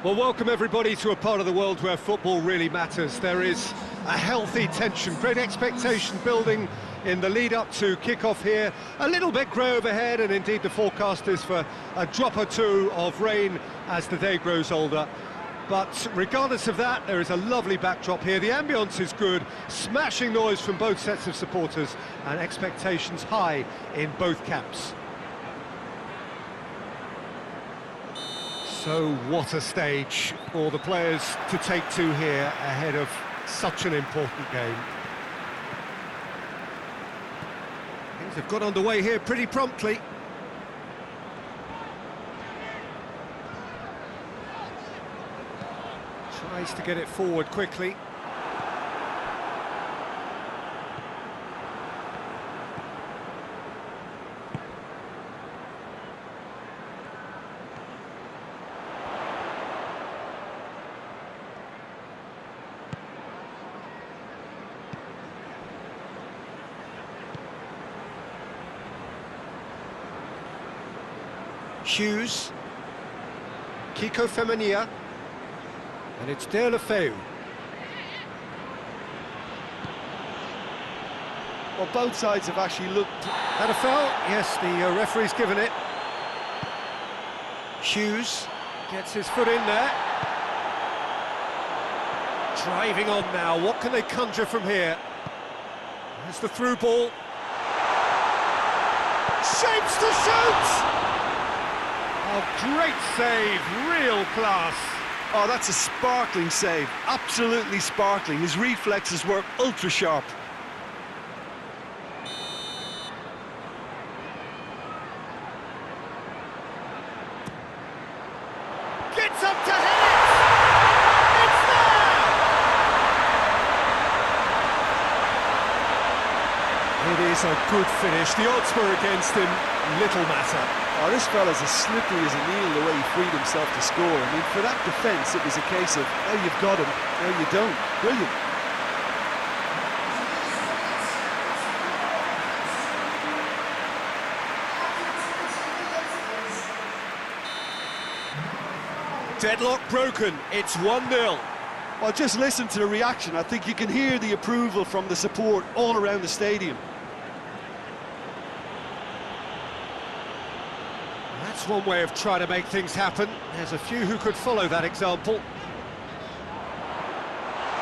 Well, welcome everybody to a part of the world where football really matters. There is a healthy tension, great expectation building in the lead-up to kick-off here. A little bit grey overhead, and indeed the forecast is for a drop or two of rain as the day grows older. But regardless of that, there is a lovely backdrop here. The ambience is good, smashing noise from both sets of supporters, and expectations high in both camps. So what a stage for the players to take to here ahead of such an important game. Things have got underway here pretty promptly. Tries to get it forward quickly. Hughes, Kiko Femenia, and it's De La Feu. Well, both sides have actually looked... Had a foul? Yes, the referee's given it. Hughes gets his foot in there. Driving on now, what can they conjure from here? There's the through ball. Shapes to shoot! Oh, great save, real class. Oh, that's a sparkling save, absolutely sparkling. His reflexes were ultra sharp. Gets up to hit it! It's there! It is a good finish. The odds were against him, little matter. Oh, this fella's as slippery as a needle the way he freed himself to score. I mean, for that defence, it was a case of, now you've got him, now you don't. Brilliant. Deadlock broken, it's 1-0. Well, just listen to the reaction. I think you can hear the approval from the support all around the stadium. That's one way of trying to make things happen. There's a few who could follow that example.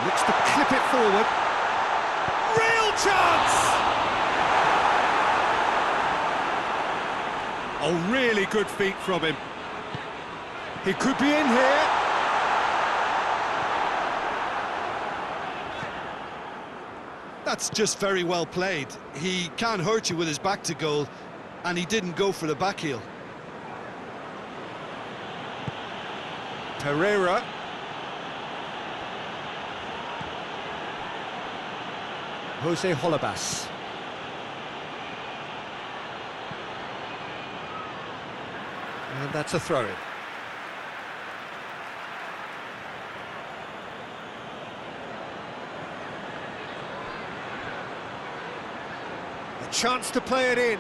Looks to clip it forward. Real chance! Oh, really good feet from him. He could be in here. That's just very well played. He can't hurt you with his back to goal, and he didn't go for the back heel. Herrera. Jose Holebas. And that's a throw-in. A chance to play it in.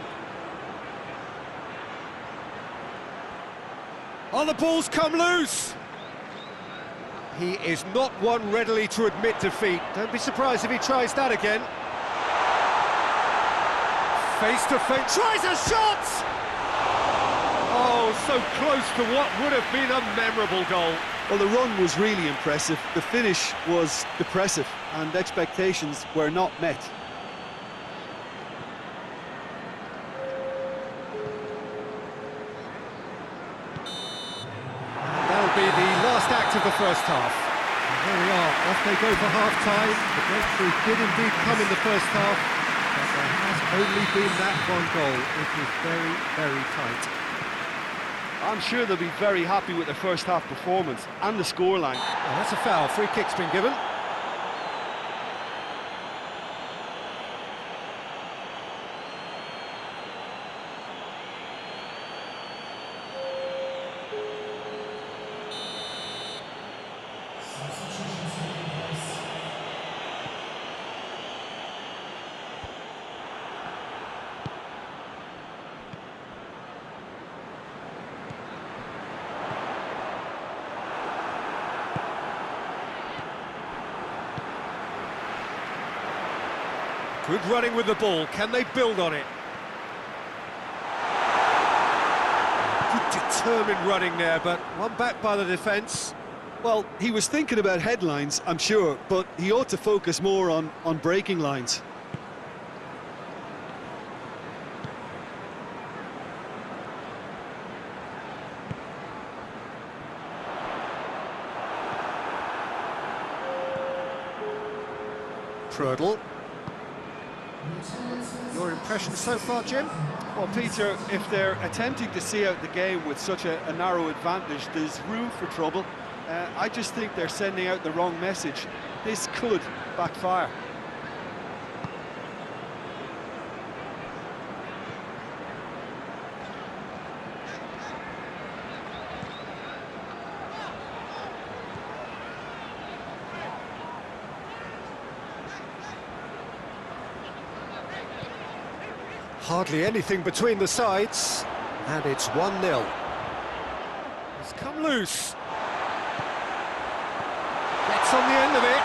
Oh, the ball's come loose! He is not one readily to admit defeat. Don't be surprised if he tries that again. Face to face, tries a shot! Oh, so close to what would have been a memorable goal. Well, the run was really impressive. The finish was depressive, and expectations were not met. That'll be the last act of the first half. And here we are, off they go for half-time. The breakthrough did indeed come in the first half, but there has only been that one goal. It was very, very tight. I'm sure they'll be very happy with their first half performance and the scoreline. Oh, that's a foul. Free kick's been given. Good running with the ball. Can they build on it? Good determined running there, but one back by the defence. Well, he was thinking about headlines, I'm sure, but he ought to focus more on breaking lines. Prödl. Your impression so far, Jim? Well, Peter, if they're attempting to see out the game with such a narrow advantage, there's room for trouble. I just think they're sending out the wrong message. This could backfire. Hardly anything between the sides, and it's 1-0. It's come loose. Gets on the end of it.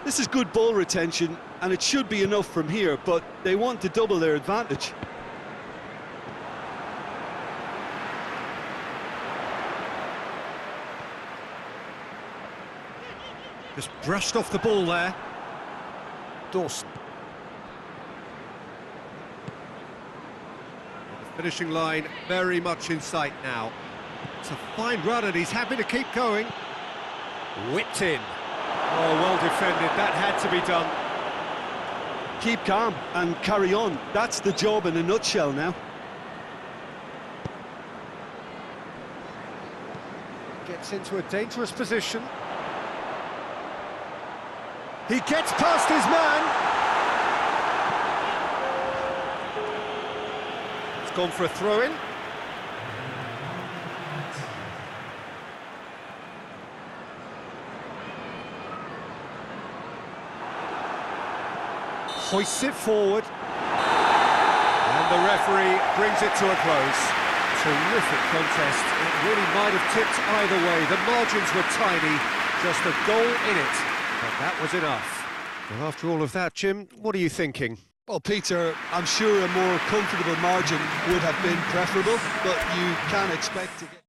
This is good ball retention, and it should be enough from here, but they want to double their advantage. Just brushed off the ball there. Dawson. The finishing line very much in sight now. It's a fine run and he's happy to keep going. Whipped in. Oh, well defended. That had to be done. Keep calm and carry on. That's the job in a nutshell now. Gets into a dangerous position. He gets past his man. It's gone for a throw-in. Hoists it forward. And the referee brings it to a close. Terrific contest. It really might have tipped either way. The margins were tiny. Just a goal in it. But that was enough. Well, after all of that, Jim, what are you thinking? Well, Peter, I'm sure a more comfortable margin would have been preferable, but you can expect to get...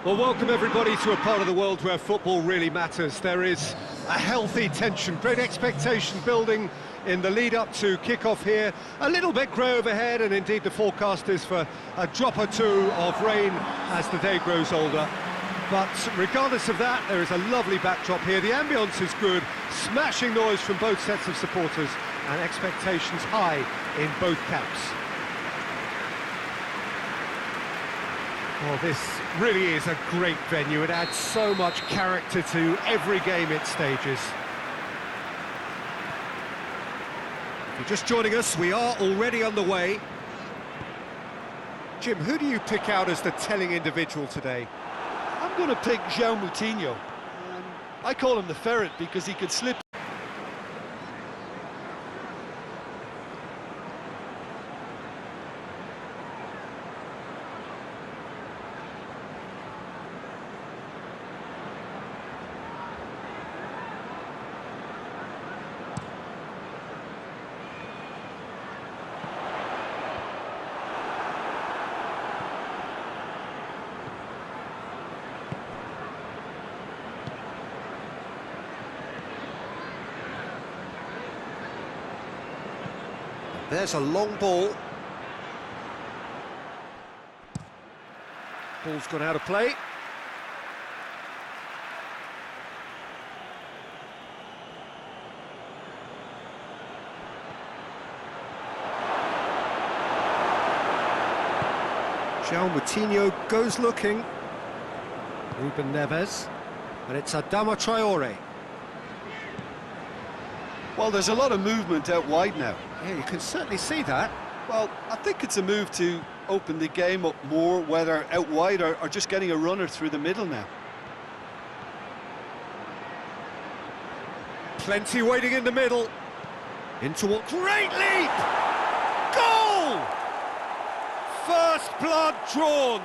Well, welcome everybody to a part of the world where football really matters. There is a healthy tension, great expectation building in the lead-up to kick-off here. A little bit grey overhead, and indeed the forecast is for a drop or two of rain as the day grows older. But regardless of that, there is a lovely backdrop here. The ambience is good, smashing noise from both sets of supporters, and expectations high in both camps. Well, this really is a great venue. It adds so much character to every game it stages. If you're just joining us, we are already on the way. Jim, who do you pick out as the telling individual today? I'm going to pick João Moutinho. I call him the ferret because he could slip. There's a long ball. Ball's gone out of play. João Moutinho goes looking. Ruben Neves. And it's Adama Traore. Well, there's a lot of movement out wide now. Yeah, you can certainly see that. Well, I think it's a move to open the game up more, whether out wide or just getting a runner through the middle now. Plenty waiting in the middle. Into a great leap! Goal! First blood drawn.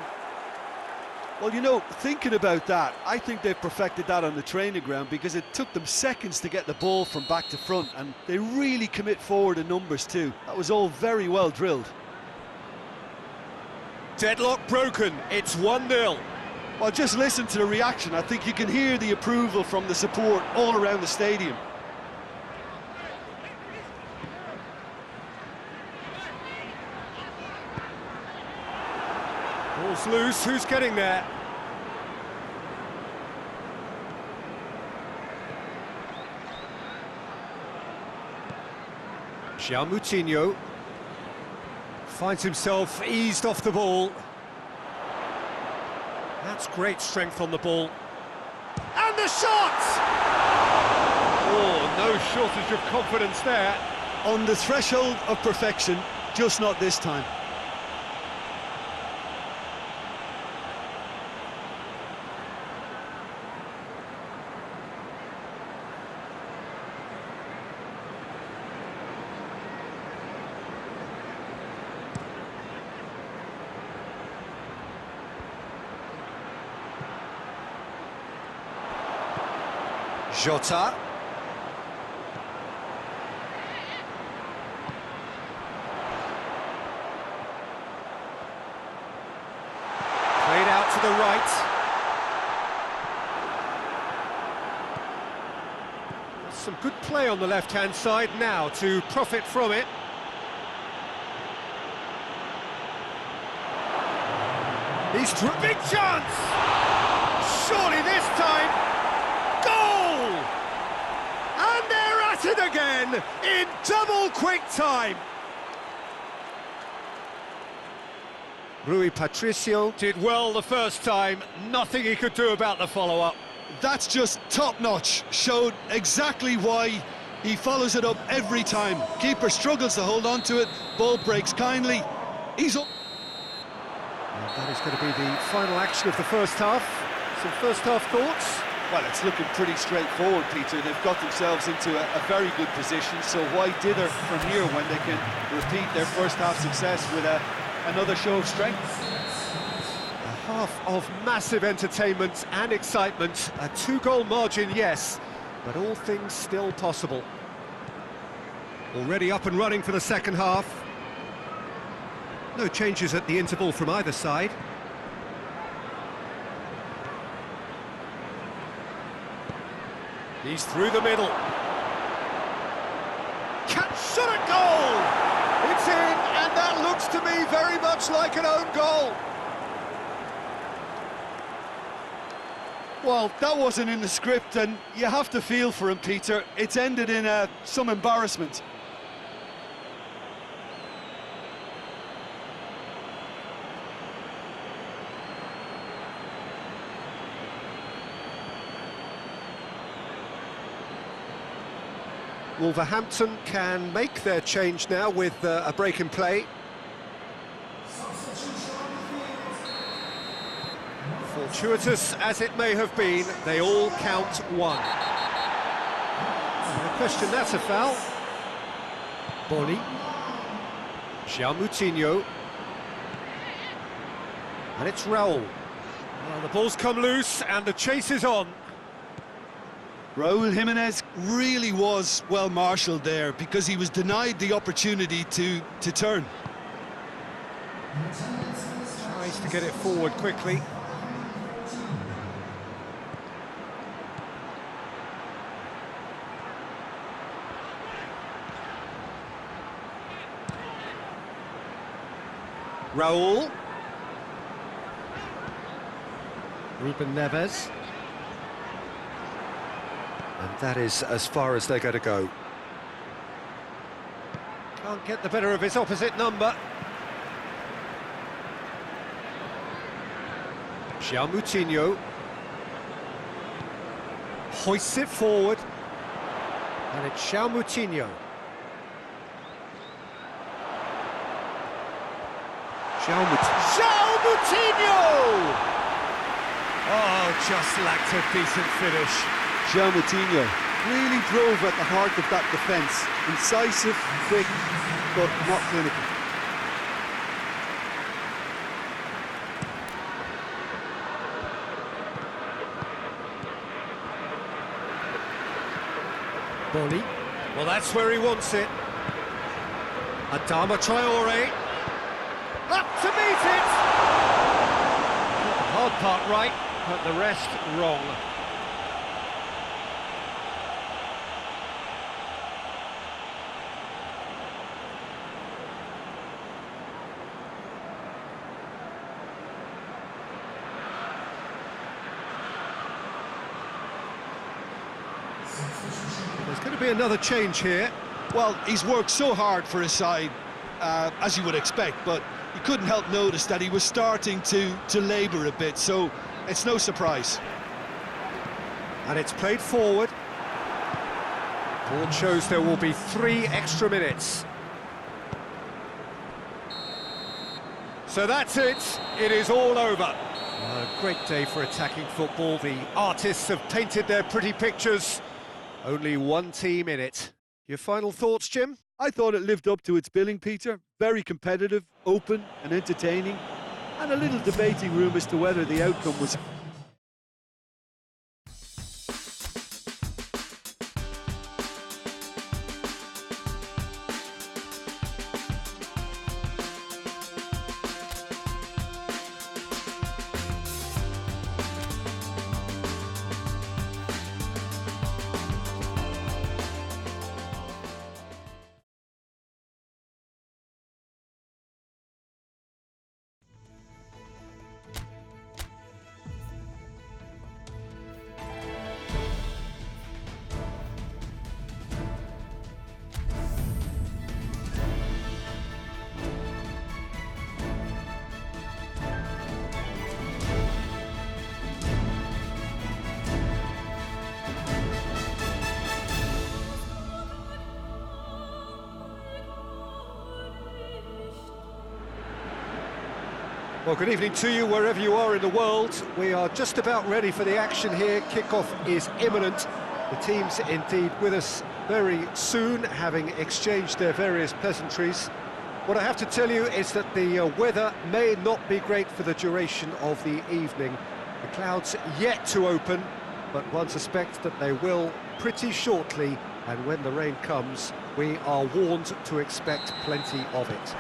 Well, you know, thinking about that, I think they've perfected that on the training ground because it took them seconds to get the ball from back to front, and they really commit forward in numbers too. That was all very well drilled. Deadlock broken, it's 1-0. Well, just listen to the reaction. I think you can hear the approval from the support all around the stadium. Ball's loose, who's getting there? João Moutinho finds himself eased off the ball. That's great strength on the ball. And the shot! Oh, no shortage of confidence there. On the threshold of perfection, just not this time. Jota. Played out to the right. Some good play on the left-hand side now to profit from it. He's through. Big chance! Surely this time. Goal! And they're at it again in double quick time. Rui Patricio did well the first time, nothing he could do about the follow-up. That's just top-notch, showed exactly why he follows it up every time. Keeper struggles to hold on to it, ball breaks kindly. He's up. And that is going to be the final action of the first half. Some first-half thoughts? Well, it's looking pretty straightforward, Peter. They've got themselves into a very good position, so why dither from here when they can repeat their first-half success with another show of strength? A half of massive entertainment and excitement. A two-goal margin, yes, but all things still possible. Already up and running for the second half. No changes at the interval from either side. He's through the middle. Catch, shot at goal! It's in, and that looks to me very much like an own goal. Well, that wasn't in the script, and you have to feel for him, Peter. It's ended in some embarrassment. Wolverhampton can make their change now with a break in play. Fortuitous as it may have been, they all count one. No question that's a foul. Boni. João Moutinho. And it's Raul. Well, the ball's come loose and the chase is on. Raúl Jiménez really was well marshalled there because he was denied the opportunity to turn. Tries to get it forward quickly. Raul. Ruben Neves. And that is as far as they're going to go. Can't get the better of his opposite number. João Moutinho. Hoists it forward. And it's João Moutinho. João Moutinho! Oh, just lacked a decent finish. João Moutinho really drove at the heart of that defence. Incisive, quick, but not clinical. Boli. Well, that's where he wants it. Adama Traore. Up to meet it! Got the hard part right, but the rest wrong. There's going to be another change here. Well, he's worked so hard for his side, as you would expect, but you couldn't help notice that he was starting to labour a bit, so it's no surprise. And it's played forward. Board shows there will be 3 extra minutes. So that's it. It is all over. A great day for attacking football. The artists have painted their pretty pictures. Only one team in it. Your final thoughts, Jim? I thought it lived up to its billing, Peter. Very competitive, open and entertaining, and a little debating room as to whether the outcome was... Well, good evening to you, wherever you are in the world. We are just about ready for the action here. Kickoff is imminent. The teams indeed with us very soon, having exchanged their various pleasantries. What I have to tell you is that the weather may not be great for the duration of the evening. The clouds yet to open, but one suspects that they will pretty shortly, and when the rain comes, we are warned to expect plenty of it.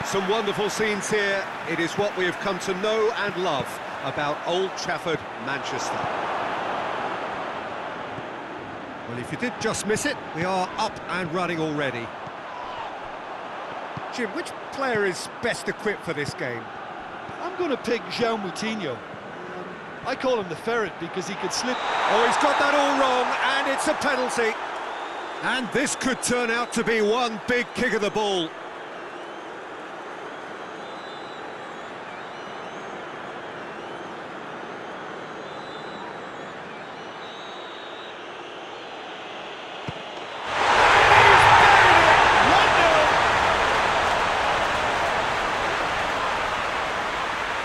Some wonderful scenes here. It is what we have come to know and love about Old Trafford, Manchester. Well, if you did just miss it, we are up and running already. Jim, which player is best equipped for this game? I'm going to pick João Moutinho. I call him the ferret because he could slip... Oh, he's got that all wrong, and it's a penalty. And this could turn out to be one big kick of the ball.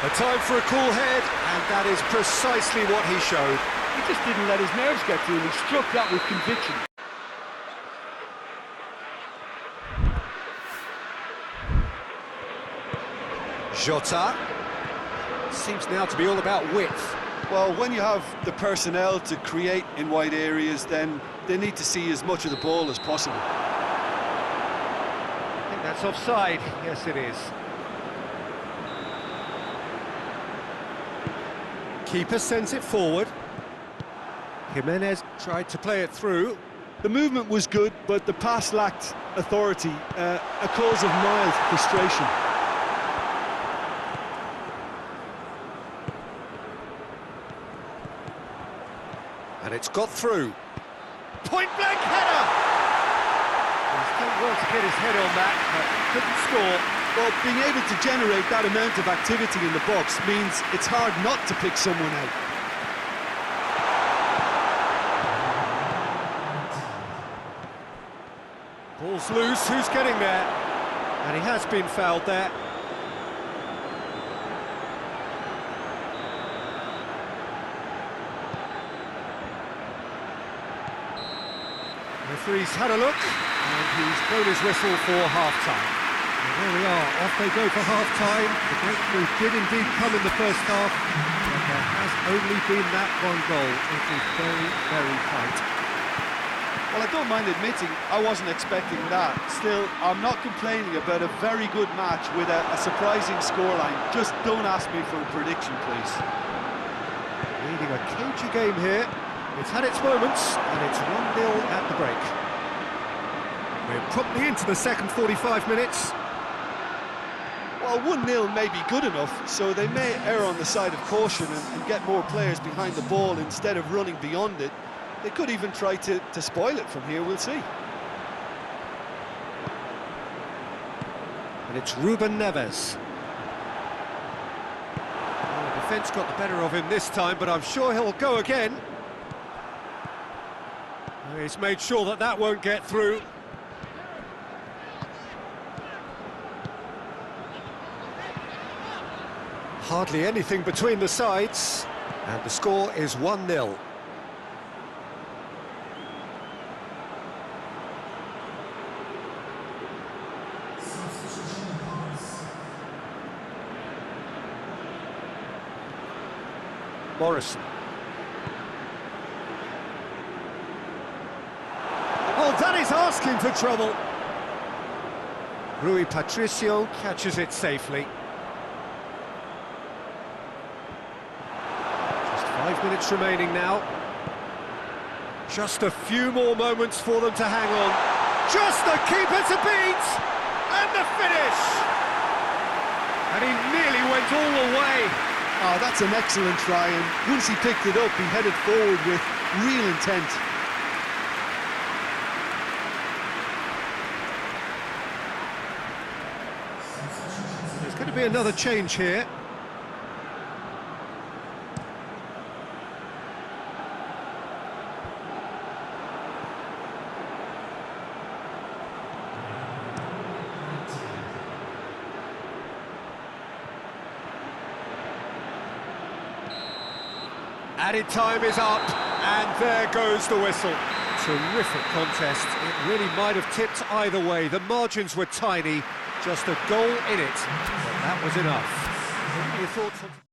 A time for a cool head, and that is precisely what he showed. He just didn't let his nerves get to him. He struck that with conviction. Jota. Seems now to be all about width. Well, when you have the personnel to create in wide areas, then they need to see as much of the ball as possible. I think that's offside. Yes, it is. Keeper sends it forward. Jimenez tried to play it through. The movement was good, but the pass lacked authority, a cause of mild frustration. And it's got through. Point-blank header! He's done well to get his head on that, but couldn't score. Well, being able to generate that amount of activity in the box means it's hard not to pick someone out. Ball's loose, who's getting there? And he has been fouled there. Referee's had a look, and he's blown his whistle for half-time. And there we are, off they go for half-time. The breakthrough did indeed come in the first half, but there has only been that one goal. It is very, very tight. Well, I don't mind admitting I wasn't expecting that. Still, I'm not complaining about a very good match with a surprising scoreline. Just don't ask me for a prediction, please. Leading a cagey game here. It's had its moments, and it's 1-0 at the break. We're promptly into the second 45 minutes. Well, 1-0 may be good enough, so they may err on the side of caution and get more players behind the ball instead of running beyond it. They could even try to spoil it from here, we'll see. And it's Ruben Neves. Well, the defence got the better of him this time, but I'm sure he'll go again. He's made sure that that won't get through. Hardly anything between the sides, and the score is 1-0. Morrison. Oh, that is asking for trouble. Rui Patricio catches it safely. Just 5 minutes remaining now. Just a few more moments for them to hang on. Just the keeper to beat! And the finish! And he nearly went all the way. Oh, that's an excellent try, and once he picked it up, he headed forward with real intent. There's going to be another change here. Added time is up, and there goes the whistle. Terrific contest. It really might have tipped either way. The margins were tiny, just a goal in it, but that was enough. What are your thoughts on...